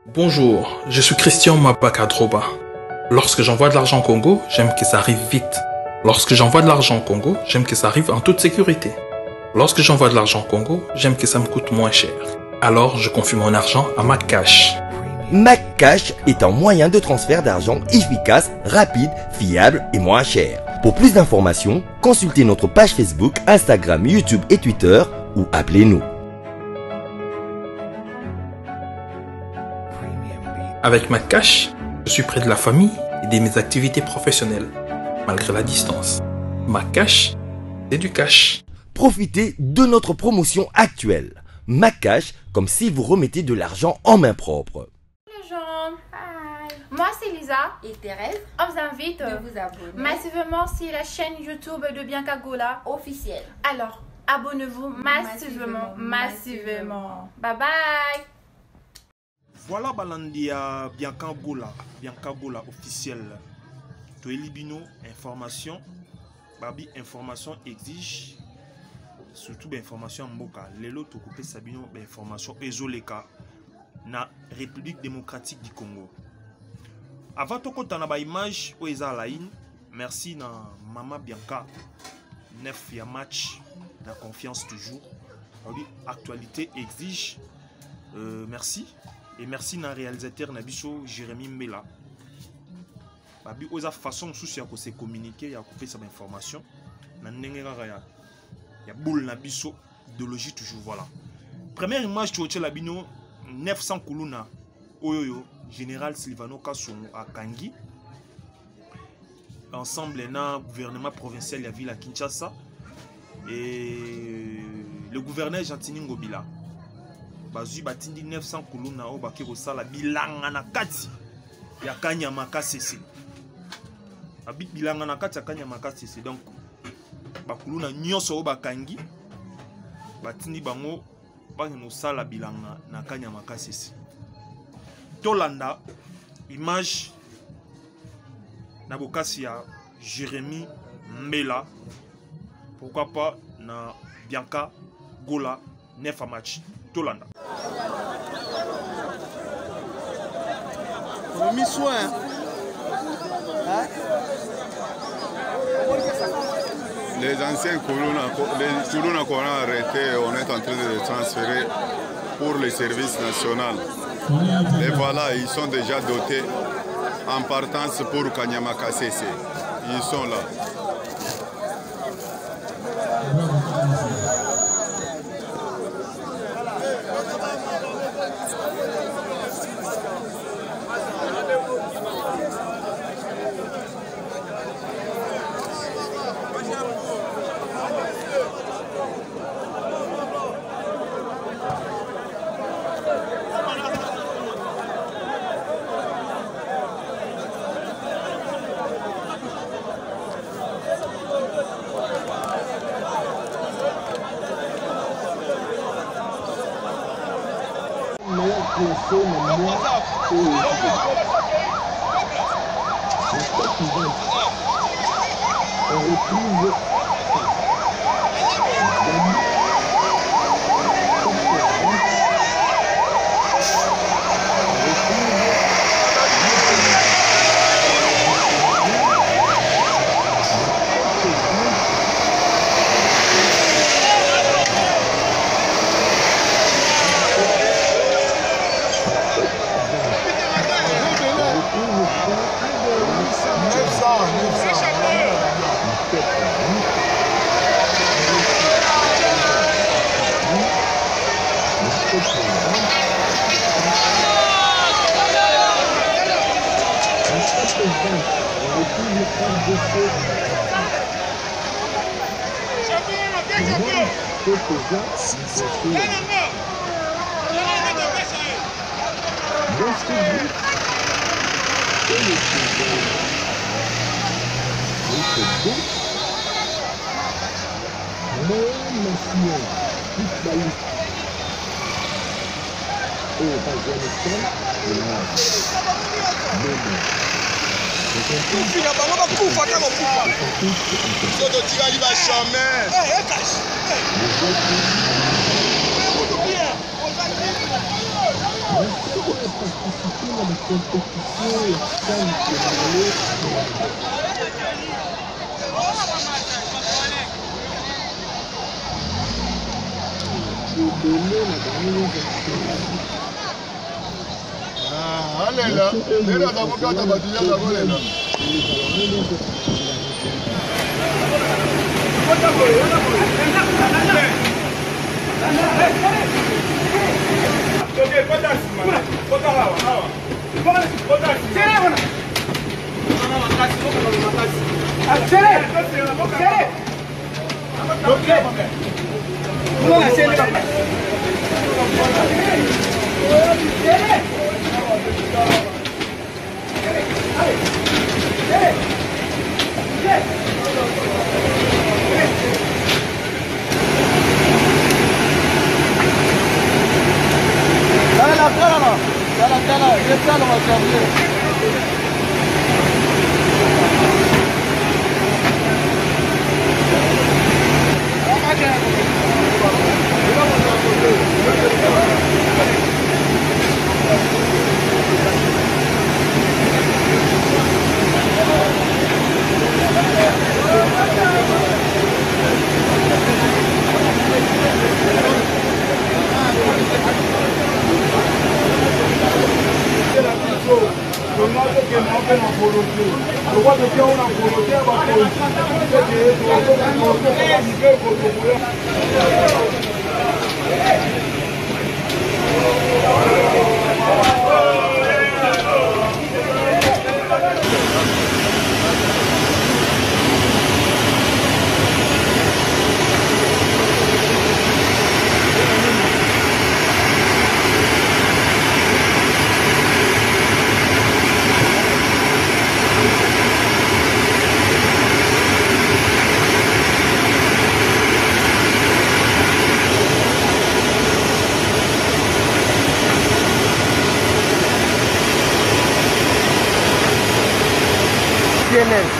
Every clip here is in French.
Bonjour, je suis Christian Mabakadroba. Lorsque j'envoie de l'argent au Congo, j'aime que ça arrive vite. Lorsque j'envoie de l'argent au Congo, j'aime que ça arrive en toute sécurité. Lorsque j'envoie de l'argent au Congo, j'aime que ça me coûte moins cher. Alors, je confie mon argent à MacCash. MacCash est un moyen de transfert d'argent efficace, rapide, fiable et moins cher. Pour plus d'informations, consultez notre page Facebook, Instagram, YouTube et Twitter ou appelez-nous. Avec MacCash, je suis près de la famille et de mes activités professionnelles, malgré la distance. MacCash, c'est du cash. Profitez de notre promotion actuelle. MacCash, comme si vous remettez de l'argent en main propre. Bonjour les gens. Hi. Moi c'est Lisa et Thérèse. On vous invite de vous abonner massivement sur la chaîne YouTube de Bianca Gola officielle. Alors, abonnez-vous massivement. Bye bye. Voilà Balandia Bianca Gola officielle. Toelibino information. Babi information exige. Surtout information mboka. Lelo to coupé sabino information ezoleka na République démocratique du Congo. Avant to kota ba image o eza la in. Merci na Mama Bianca. 9 ya match na confiance toujours. Babi actualité exige. Merci. Et merci na réalisateur Nabiso Jérémy Mbela. Babi oza façon souci à se communiquer ya couper sa information. Na ndengera ya boule Nabiso idéologie toujours voilà. Première image tu la bino 900 kuluna oyoyo général Silvano Kasongo à Kangi. Ensemble na gouvernement provincial ya ville à Kinshasa et le gouverneur Gentini Ngobila. Bazui batindi 900 kuluna o bakiro sala bilanga na kati ya Kanyama Kasese. Abit bilanga na kati ya Kanyama Kasese donc bakuluna nyonso o bakangi batindi bango bangeno sala bilanga na Kanyama Kasese. Tolanda image na bokasi ya Jérémy Mbela, pourquoi pas na Bianca Gola 9 à match. Tolanda. Mis soin. Les anciens colons qu'on a arrêtés, on est en train de les transférer pour le service national. Et voilà, ils sont déjà dotés en partance pour Kanyama Kasese. Ils sont là.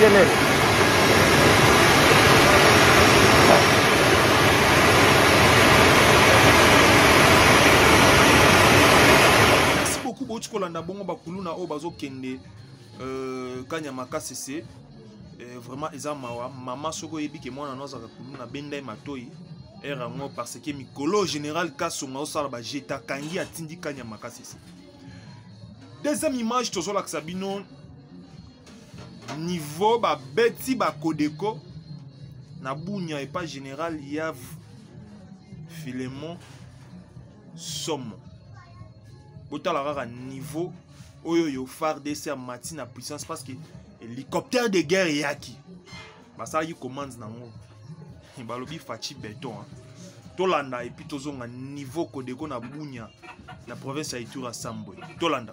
CNN. Merci beaucoup Botch Kolanda bongo bakuluna o bazo kende Kanyamaka CC. Vraiment eza mawa mama soko yebi ke mwana noza kuluna benda matoi erango parce que mikolo général Kasonga osala ba jeta kangi atindi Kanyamaka CC. Deuxième image tozola Sabino niveau ba beti ba Kodeko na bunya et pas général Yav Filemon Somo botala rara niveau oyo yo FARDC a mati na puissance parce que hélicoptère de guerre yaki basa yi commande nango balobi fachi béton tolanda et puis tozonga niveau Kodeko na bunya na province ya Ituri Sambwe tolanda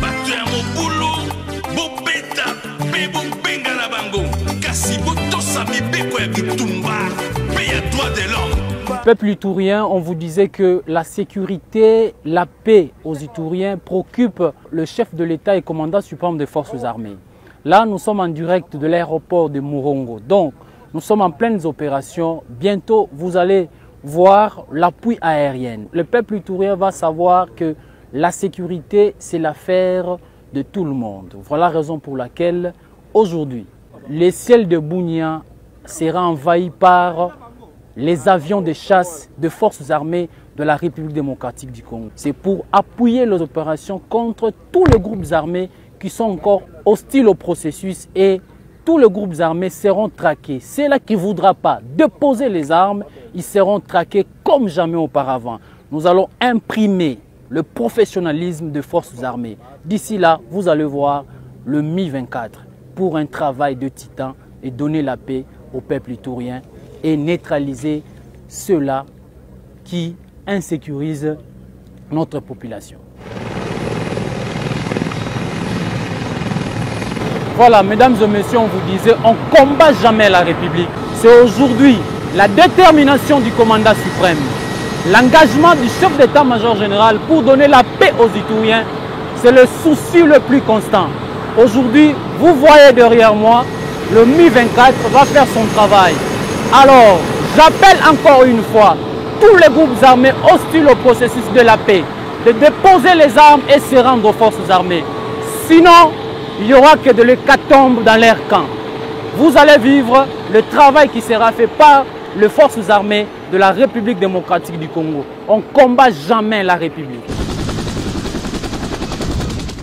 bato ya mobulu bobeta mpe bobenga na bango kasi botosa mibeko ya bitumba mpe ya droit de l'homme. Peuple iturien, on vous disait que la sécurité, la paix aux Ituriens préoccupe le chef de l'État et commandant suprême des forces armées. Là, nous sommes en direct de l'aéroport de Murongo. Donc, nous sommes en pleines opérations. Bientôt, vous allez voir l'appui aérien. Le peuple iturien va savoir que la sécurité, c'est l'affaire de tout le monde. Voilà la raison pour laquelle, aujourd'hui, le ciel de Bunia sera envahi par les avions de chasse des forces armées de la République démocratique du Congo. C'est pour appuyer les opérations contre tous les groupes armés qui sont encore hostiles au processus et tous les groupes armés seront traqués. Ceux-là qui ne voudront pas déposer les armes, ils seront traqués comme jamais auparavant. Nous allons imprimer le professionnalisme des forces armées. D'ici là, vous allez voir le Mi-24 pour un travail de titan et donner la paix au peuple iturien et neutraliser ceux-là qui insécurisent notre population. Voilà, mesdames et messieurs, on vous disait, on ne combat jamais la République. C'est aujourd'hui la détermination du commandant suprême, l'engagement du chef d'état-major général pour donner la paix aux Ituriens, c'est le souci le plus constant. Aujourd'hui, vous voyez derrière moi, le Mi-24 va faire son travail. Alors, j'appelle encore une fois tous les groupes armés hostiles au processus de la paix de déposer les armes et se rendre aux forces armées. Sinon, il n'y aura que de l'hécatombe dans leur camp. Vous allez vivre le travail qui sera fait par les forces armées de la République démocratique du Congo. On ne combat jamais la République.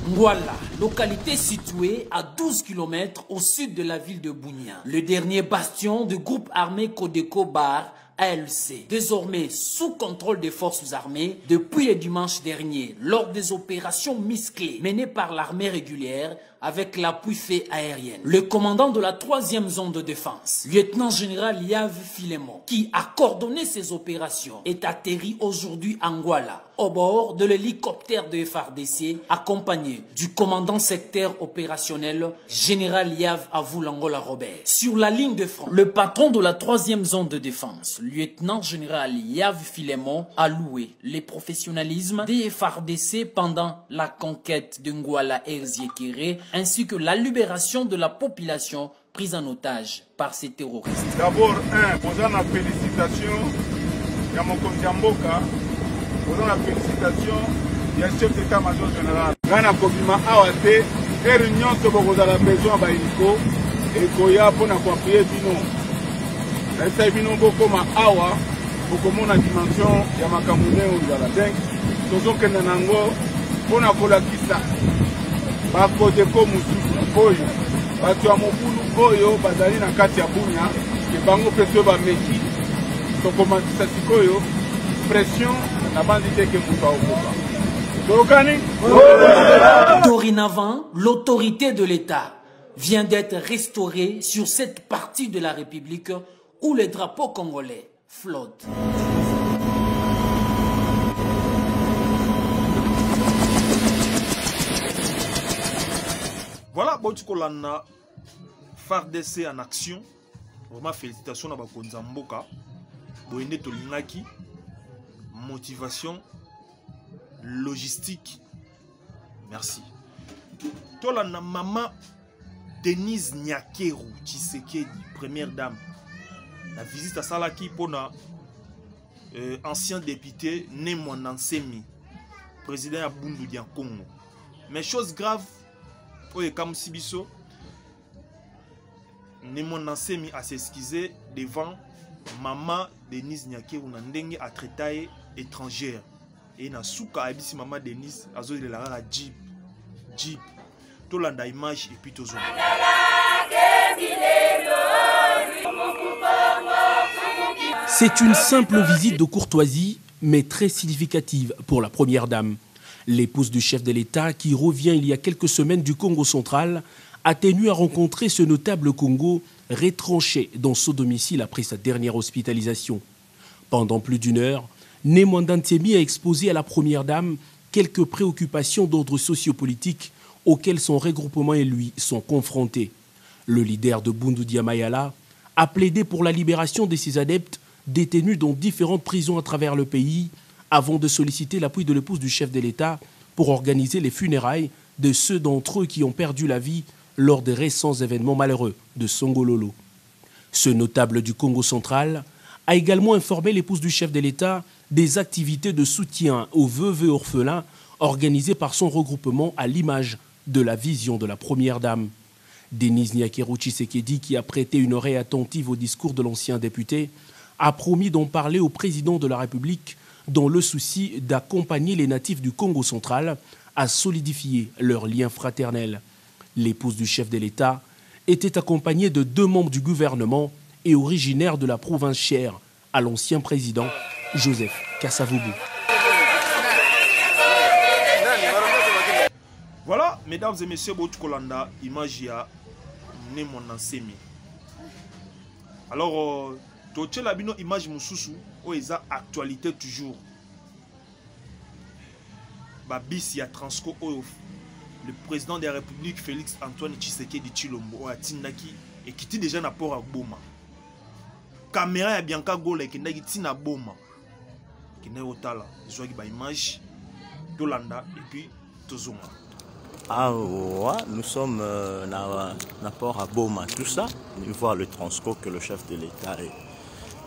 Voilà, localité située à 12 km au sud de la ville de Bunia. Le dernier bastion du groupe armé Codeco Bar ALC, désormais sous contrôle des forces armées depuis le dimanche dernier, lors des opérations musclées menées par l'armée régulière avec l'appui fait aérien. Le commandant de la 3e zone de défense, lieutenant-général Yav Filemon, qui a coordonné ces opérations, est atterri aujourd'hui à Ngwala, au bord de l'hélicoptère de FARDC, accompagné du commandant secteur opérationnel, général Yav Avulangola Robert. Sur la ligne de front, le patron de la 3e zone de défense, lieutenant-général Yav Filemon, a loué le professionnalisme des FARDC pendant la conquête de Ngwala et Ziekere, ainsi que la libération de la population prise en otage par ces terroristes. D'abord, posant la félicitation à mon Kondiamboka, posant la félicitation du chef d'état-major général. Gana Kobima Awate, et réunion de Bogoza besoin Baïko, et Koya pour appuyer Bino. Et Bino Bokoma Awa, pour que mon dimension Yamakamune ou Zaladek, Tozo Kenanango, pour la Kisa. Bakodeko mususu oyo bato ya mobulu oyo bazali na kati ya Bunia ke bango peso bameki tokomatisa sikoyo pression na bandi te ke mutu aokoka tokani. Dorénavant, l'autorité de l'État vient d'être restaurée sur cette partie de la République où le drapeau congolais flotte. Voilà, Botikolana, FARDC en action. Vraiment, félicitations à Bakonzamboka. Boyende Tolingaki. Motivation, logistique. Merci. Tolana maman Denise Nyakeru Tshisekedi, première dame. La visite à Salaki pour ancien député Némon Nansemi, président à Bundu Dia Congo. Mais chose grave. Oye comme Sibiso, Némon Nansemi a s'excusé devant maman Denise Nyakeru Nandenge a traité étrangère. Et na souka abisi maman Denise a zo de la Jeep. Tolanda image et puis tozo. C'est une simple visite de courtoisie, mais très significative pour la première dame. L'épouse du chef de l'État, qui revient il y a quelques semaines du Congo central, a tenu à rencontrer ce notable Congo retranché dans son domicile après sa dernière hospitalisation. Pendant plus d'une heure, Némon Nansemi a exposé à la première dame quelques préoccupations d'ordre sociopolitique auxquelles son regroupement et lui sont confrontés. Le leader de Bundu Dia Mayala a plaidé pour la libération de ses adeptes détenus dans différentes prisons à travers le pays, avant de solliciter l'appui de l'épouse du chef de l'État pour organiser les funérailles de ceux d'entre eux qui ont perdu la vie lors des récents événements malheureux de Songololo. Ce notable du Congo central a également informé l'épouse du chef de l'État des activités de soutien aux veuves et orphelins organisées par son regroupement à l'image de la vision de la première dame. Denise Nyakeru Tshisekedi, qui a prêté une oreille attentive au discours de l'ancien député, a promis d'en parler au président de la République dans le souci d'accompagner les natifs du Congo central à solidifier leurs liens fraternels. L'épouse du chef de l'État était accompagnée de 2 membres du gouvernement et originaire de la province chère à l'ancien président Joseph Kasavubu. Voilà, mesdames et messieurs, Botukolanda, image ya Némon Nansemi. Alors, Toche Labino, image Moussousou, où ils ont actualité toujours. Babis ya Transco, le président de la République, Félix Antoine Tshisekedi Tshilombo, a Tindaki, et qui était déjà na port à Boma. Caméra ya Bianca Gola, qui n'a pas na Boma. Qui n'a pas là. Ils ont une image, Tolanda, et puis Tozoma. Ah ouais, nous sommes dans port à Boma, tout ça. Nous voir le Transco que le chef de l'État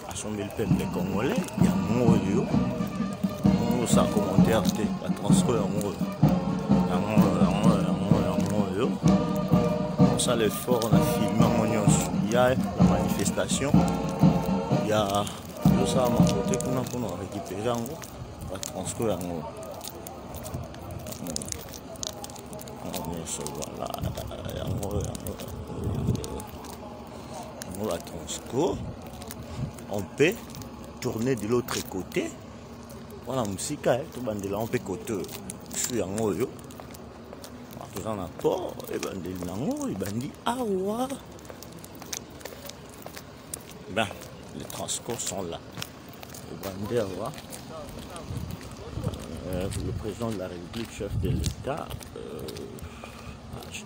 a assemblé le peuple congolais. Il y a Moyo, yango sans commentaire te batransfert yango yo osala effort on a filmé yango nyonso ya la manifestation ya osala makote kuna mpona récupérer yango batransfert yango nyonso voilà yango la transco on peut tourner de l'autre côté voilà musique tout bandela on peut côté sur yango yo dans un port et bandeli nango et bandi awa ben les transco sont là le bandé awa le président de la République, chef de l'État, je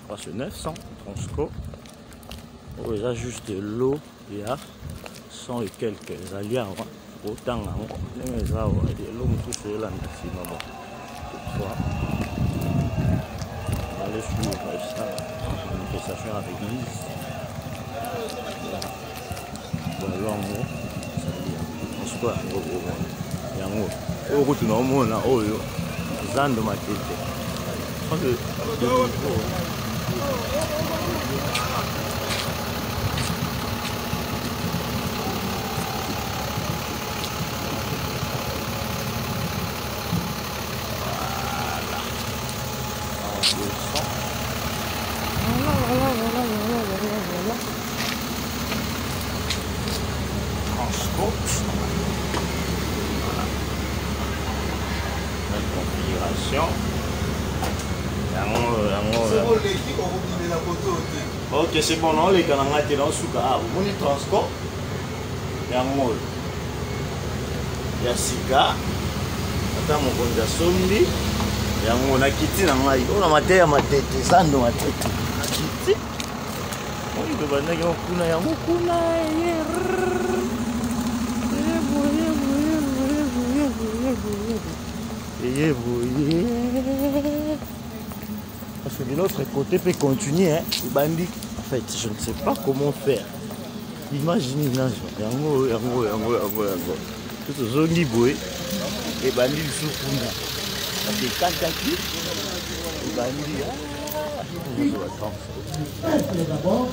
crois que c'est 900 transco. Oh, il y a juste de l'eau, il y a 100 et quelques alliés. Autant, il y a l'eau, tout là, toutefois, on va aller suivre ça, manifestation à l'église. Voilà, transco, yango oyo kutu naomona oyo zando matete ok, c'est bon, non, les gars, on a été dans le souk. Ah, vous voulez transport? Il y a un mot. Il y a Sika. Attends, mon bon, il y a Sombi. Il y a un mot, on a quitté dans la. On a ma tête, ça, dans ma tête. On a quitté. On peut pas dire qu'on a un kuna. Parce que de l'autre côté peut continuer, hein, les bandits. En fait, je ne sais pas comment faire. Imaginez là, tout ce zongi boy, les bandits sous Funda. Parce que quand les bandits, d'abord.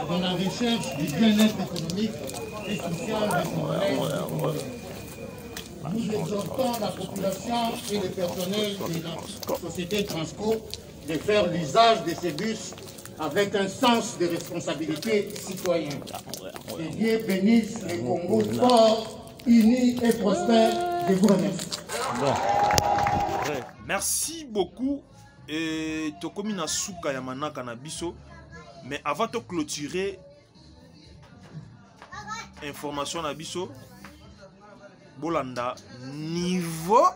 Dans la recherche du bien-être économique et social des Congolais. Nous exhortons la population et le personnel de la société Transco de faire l'usage de ces bus avec un sens de responsabilité citoyenne. Que Dieu bénisse les Congo forts, unis et prospères. Je vous remercie. Merci beaucoup. Et Tokomi na suka ya manaka na biso. Mais avant de clôturer information na biso bolanda niveau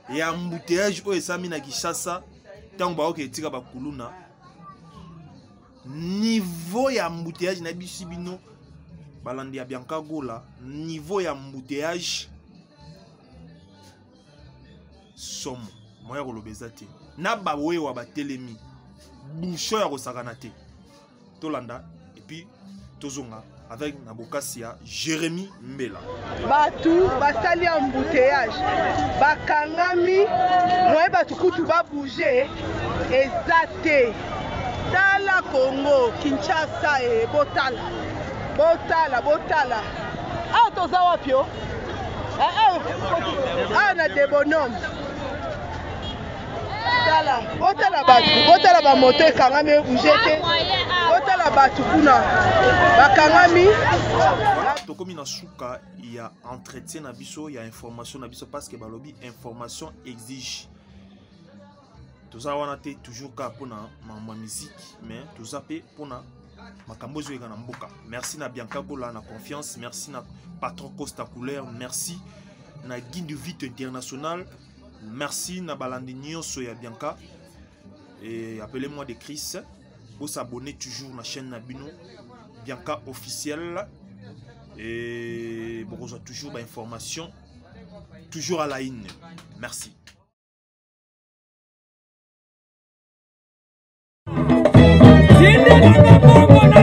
ya embouteillage o esami na Kinshasa tango ba oke tika ba kuluna niveau ya embouteillage na biso bino balandi ya Bianca Gola niveau ya embouteillage somo moya kolobeza te na ba wewa ba telemi bouchon ya kosakana te tolanda et puis tozonga avec Nabokasia Jérémy Mbela batu basali embouteillage bakangami moye batu kutu ba bouger ezate tala Congo Kinshasa e botala ah toza wapi yo na de bonhomme botala ba moto ekangami bouger botala batu kuna bakangami tokomi na suka ya entretien na biso ya information na biso parce que balobi information exige toza wana te toujours ka pona ma musique mais toza pe pona makambo zo na mboka. Merci na Bianca Gola na confiance, merci na patron Costa Couleur, merci na Guide Vite International, merci na balandi nyonso ya Bianca et appelez-moi de Chris. Vous s'abonnez toujours à la chaîne Nabino, Bianca officielle. Et vous avez toujours d'informations, toujours à la ligne. Merci. Sinde